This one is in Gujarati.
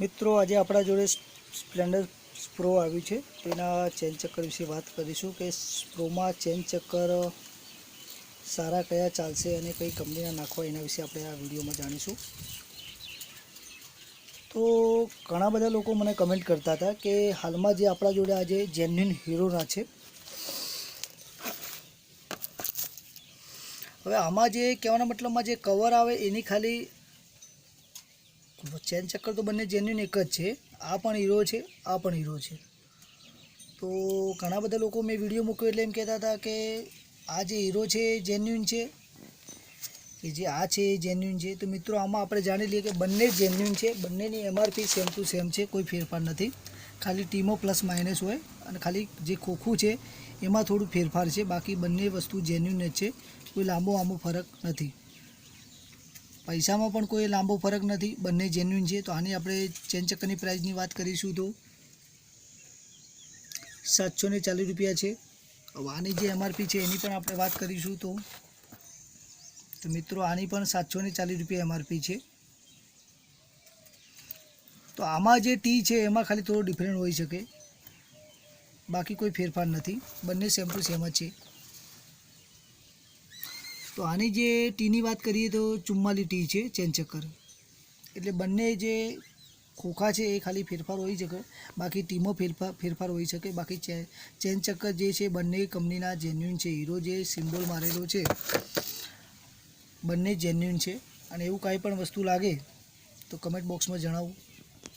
મિત્રો આજે આપણા જોડે સ્પ્લેન્ડર પ્રો આવ્યું છે, તેના ચેન ચક્કર વિશે વાત કરીશું કે પ્રોમાં ચેન ચક્કર સારા કયા ચાલશે અને કઈ કંપનીના નાખવા એના વિશે આપણે આ વિડીયોમાં જાણીશું. તો ઘણા બધા લોકો મને કમેન્ટ કરતા હતા કે હાલમાં જે આપણા જોડે આજે જેન્યુઇન હીરોના છે. હવે આમાં જે કહેવાના મતલબમાં જે કવર આવે એની ખાલી ચેન ચક્કર તો બંને જેન્યુઇન એક જ છે. આ પણ હીરો છે, આ પણ હીરો છે. તો ઘણા બધા લોકો મેં વિડીયો મૂક્યો એટલે એમ કહેતા હતા કે આ જે હીરો છે એ જેન્યુઇન છે કે જે આ છે એ જેન્યુઇન છે. તો મિત્રો આમાં આપણે જાણી લઈએ કે બંને જેન્યુઇન છે. બંનેની એમઆરપી સેમ ટુ સેમ છે, કોઈ ફેરફાર નથી. ખાલી ટીમો પ્લસ માઇનસ હોય અને ખાલી જે ખોખું છે એમાં થોડું ફેરફાર છે. બાકી બંને વસ્તુ જેન્યુઇન જ છે, કોઈ લાંબો ફરક નથી. પૈસામાં પણ કોઈ લાંબો ફરક નથી, બંને જેન્યુઇન છે. તો આની આપણે ચેન ચક્કરની પ્રાઇસની વાત કરીશું તો 740 રૂપિયા છે. હવે આની જે એમઆરપી છે એની પણ આપણે વાત કરીશું તો મિત્રો આની પણ 740 રૂપિયા એમઆરપી છે. તો આમાં જે ટી છે એમાં ખાલી થોડો ડિફરન્ટ હોઈ શકે, બાકી કોઈ ફેરફાર નથી. બંને સેમ ટુ સેમ જ છે. તો આની જે ટીની વાત કરીએ તો 44 ટી છે ચેન ચક્કર. એટલે બંને જે ખોખા છે એ ખાલી ફેરફાર હોઈ શકે, બાકી ટીમો ફેરફાર હોઈ શકે. બાકી ચેન ચક્કર જે છે બંને કંપનીના જેન્યુઇન છે. હીરો જે સિમ્બોલ મારેલો છે બંને જેન્યુઇન છે. અને એવું કાંઈ પણ વસ્તુ લાગે તો કમેન્ટ બોક્સમાં જણાવો.